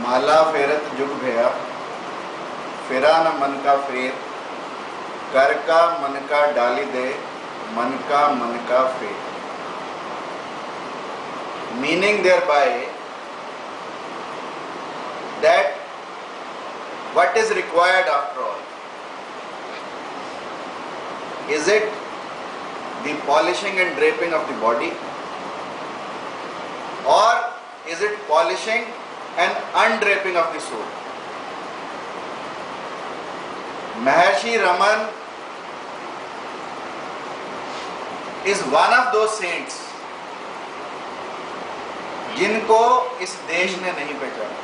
माला फेरत जुग भया, फिरा न मन का फेर, कर का मन का डाली दे, मन का फेर। Meaning thereby that what is required after all? Is it the polishing and draping of the body, or is it polishing and undraping of the soul? Maharshi Raman is one of those saints जिनको इस देश ने नहीं पहचाना।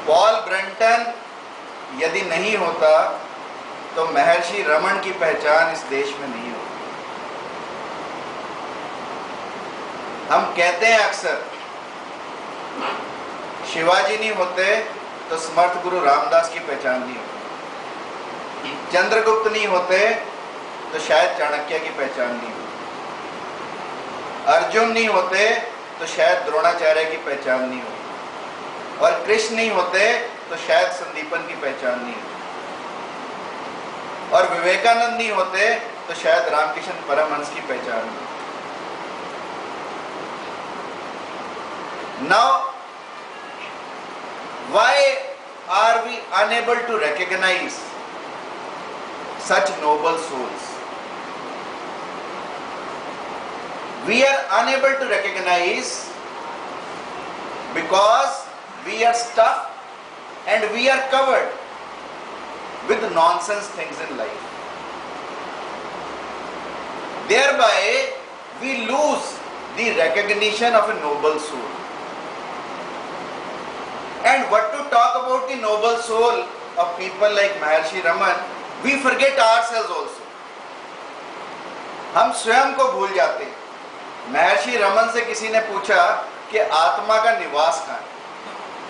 Paul Brunton यदि नहीं होता तो महर्षि रमन की पहचान इस देश में नहीं होती। हम कहते हैं अक्सर शिवाजी नहीं होते तो समर्थ गुरु रामदास की पहचान नहीं होती, चंद्रगुप्त नहीं होते तो शायद चाणक्य की पहचान नहीं होती, अर्जुन नहीं होते तो शायद द्रोणाचार्य की पहचान नहीं होती, और कृष्ण नहीं होते तो शायद संदीपन की पहचान नहीं होती, और विवेकानंद नहीं होते तो शायद रामकृष्ण परमहंस की पहचान नहीं होती। Now, why are we unable to recognize such noble souls? We are unable to recognize because we are stuffed and we are covered with nonsense things in life. Thereby, we lose the recognition of a noble soul. And what to talk about the noble soul of people like Maharshi Raman, we forget ourselves also. हम स्वयं को भूल जाते हैं। महर्षि रमन से किसी ने पूछा कि आत्मा का निवास कहाँ है?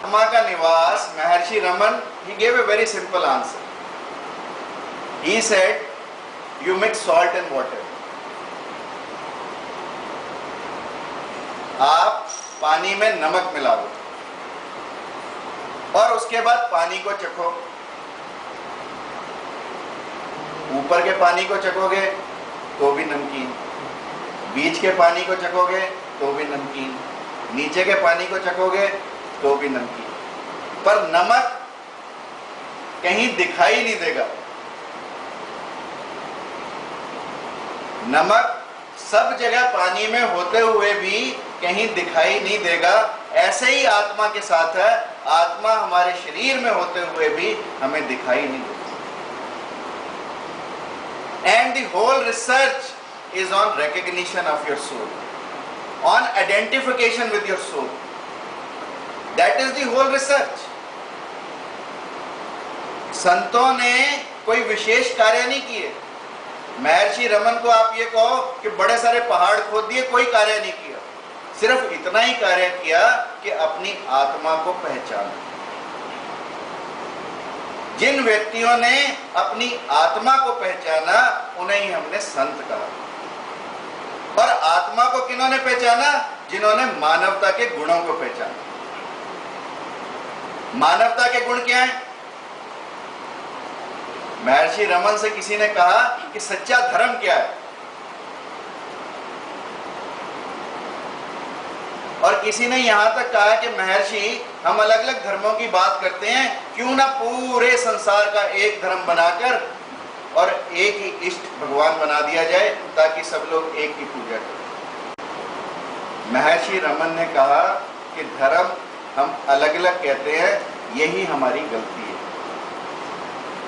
आत्मा का निवास, महर्षि Raman, he gave a very simple answer. He said, you mix salt and water. आप पानी में नमक मिलाओ और उसके बाद पानी को चखो। ऊपर के पानी को चखोगे तो भी नमकीन, बीच के पानी को चखोगे तो भी नमकीन, नीचे के पानी को चखोगे तो भी नमकीन, पर नमक कहीं दिखाई नहीं देगा। नमक सब जगह पानी में होते हुए भी कहीं दिखाई नहीं देगा। ऐसे ही आत्मा के साथ है, आत्मा हमारे शरीर में होते हुए भी हमें दिखाई नहीं देती। And the whole research is on recognition of your soul, on identification with your soul. That is the whole research. संतों ने कोई विशेष कार्य नहीं किए। महर्षि रमन को आप ये कहो कि बड़े सारे पहाड़ खोद दिए, कोई कार्य नहीं किया, सिर्फ इतना ही कार्य किया कि अपनी आत्मा को पहचाना। जिन व्यक्तियों ने अपनी आत्मा को पहचाना उन्हें ही हमने संत कहा। और आत्मा को किन्होंने पहचाना? जिन्होंने मानवता के गुणों को पहचाना। मानवता के गुण क्या है? महर्षि रमन से किसी ने कहा कि सच्चा धर्म क्या है, और किसी ने यहां तक कहा कि महर्षि, हम अलग अलग धर्मों की बात करते हैं, क्यों ना पूरे संसार का एक धर्म बनाकर और एक ही इष्ट भगवान बना दिया जाए ताकि सब लोग एक की पूजा करें। महर्षि रमन ने कहा कि धर्म हम अलग अलग कहते हैं, यही हमारी गलती है।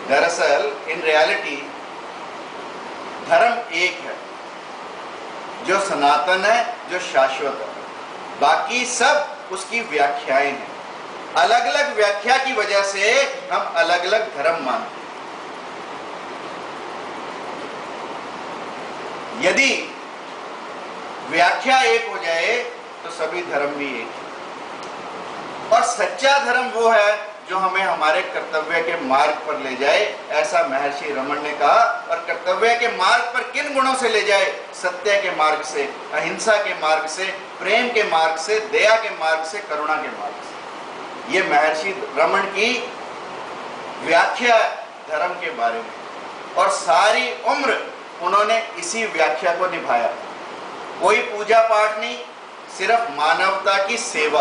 दरअसल इन रियलिटी धर्म एक है, जो सनातन है, जो शाश्वत है, बाकी सब उसकी व्याख्याएं हैं। अलग अलग व्याख्या की वजह से हम अलग अलग धर्म मानते हैं। यदि व्याख्या एक हो जाए तो सभी धर्म भी एक है। और सच्चा धर्म वो है जो हमें हमारे कर्तव्य के मार्ग पर ले जाए, ऐसा महर्षि रमण ने कहा। और कर्तव्य के मार्ग पर किन गुणों से ले जाए? सत्य के मार्ग से, अहिंसा के मार्ग से, प्रेम के मार्ग से, दया के मार्ग से, करुणा के मार्ग से। ये महर्षि रमण की व्याख्या धर्म के बारे में, और सारी उम्र उन्होंने इसी व्याख्या को निभाया। कोई पूजा पाठ नहीं, सिर्फ मानवता की सेवा,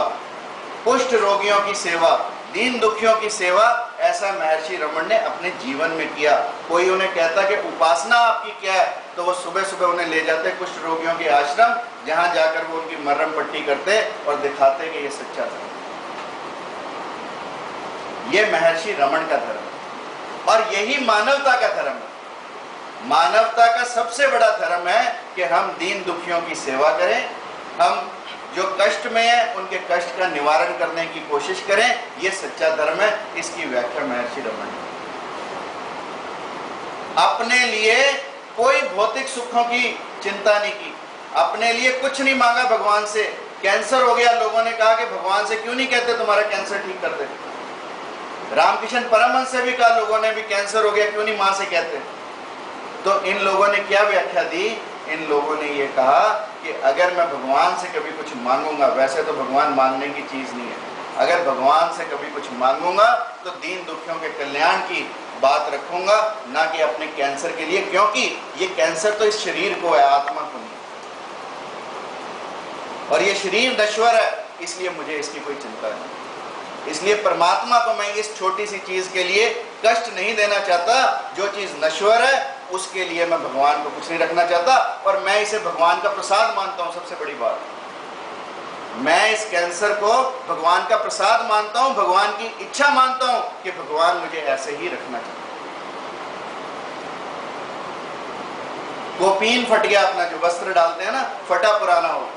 कुष्ठ रोगियों की सेवा, दीन दुखियों की सेवा, ऐसा महर्षि रमण ने अपने जीवन में किया। कोई उन्हें कहता कि उपासना आपकी क्या है, तो वो सुबह सुबह उन्हें ले जाते कुष्ठ रोगियों के आश्रम, जहां जाकर वो उनकी मर्रम पट्टी करते और दिखाते कि ये सच्चा धर्म, ये महर्षि रमण का धर्म, और यही मानवता का धर्म है। मानवता का सबसे बड़ा धर्म है कि हम दीन दुखियों की सेवा करें, हम जो कष्ट में है उनके कष्ट का निवारण करने की कोशिश करें। ये सच्चा धर्म है। इसकी व्याख्या महर्षि रमण ने अपने लिए कोई भौतिक सुखों की चिंता नहीं की, अपने लिए कुछ नहीं मांगा भगवान से। कैंसर हो गया, लोगों ने कहा कि भगवान से क्यों नहीं कहते तुम्हारा कैंसर ठीक कर दे। रामकृष्ण परमहंस से भी कहा लोगों ने भी, कैंसर हो गया क्यों नहीं मां से कहते। तो इन लोगों ने क्या व्याख्या दी? इन लोगों ने ये कहा कि अगर मैं भगवान से कभी कुछ मांगूंगा, वैसे तो भगवान मांगने की चीज नहीं है, अगर भगवान से कभी कुछ मांगूंगा तो दीन दुखियों के कल्याण की बात रखूंगा, ना कि अपने कैंसर के लिए, क्योंकि ये कैंसर तो इस शरीर को है, आत्मा को नहीं, और ये शरीर नश्वर है, इसलिए मुझे इसकी कोई चिंता नहीं। इसलिए परमात्मा को मैं इस छोटी सी चीज के लिए कष्ट नहीं देना चाहता। जो चीज नश्वर है उसके लिए मैं भगवान को कुछ नहीं रखना चाहता, और मैं इसे भगवान का प्रसाद मानता हूं। सबसे बड़ी बात, मैं इस कैंसर को भगवान का प्रसाद मानता हूं, भगवान की इच्छा मानता हूं कि भगवान मुझे ऐसे ही रखना चाहता। कोपीन फट गया अपना, जो वस्त्र डालते हैं ना, फटा पुराना हो,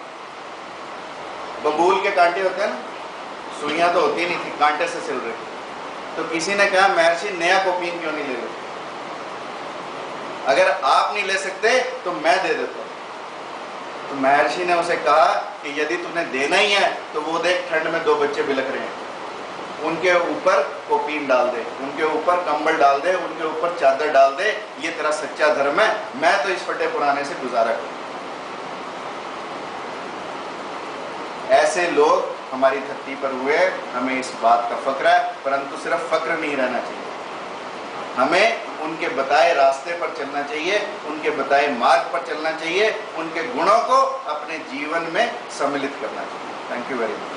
बबूल के कांटे होते हैं ना, सुइयां तो होती नहीं थी, कांटे से सिल रहे। तो किसी ने कहा महर्षि नया कोपीन क्यों नहीं ले लो, अगर आप नहीं ले सकते तो मैं दे देता हूं। तो महर्षि ने उसे कहा कि यदि तुम्हें देना ही है तो वो देख, ठंड में 2 बच्चे बिलख रहे हैं, उनके ऊपर कोपीन डाल दे, उनके ऊपर कंबल डाल दे, उनके ऊपर चादर डाल दे, ये तेरा सच्चा धर्म है। मैं तो इस फटे पुराने से गुजारा करूं। ऐसे लोग हमारी धरती पर हुए, हमें इस बात का फक्र है, परंतु सिर्फ फक्र नहीं रहना चाहिए, हमें उनके बताए रास्ते पर चलना चाहिए, उनके बताए मार्ग पर चलना चाहिए, उनके गुणों को अपने जीवन में सम्मिलित करना चाहिए। Thank you very much.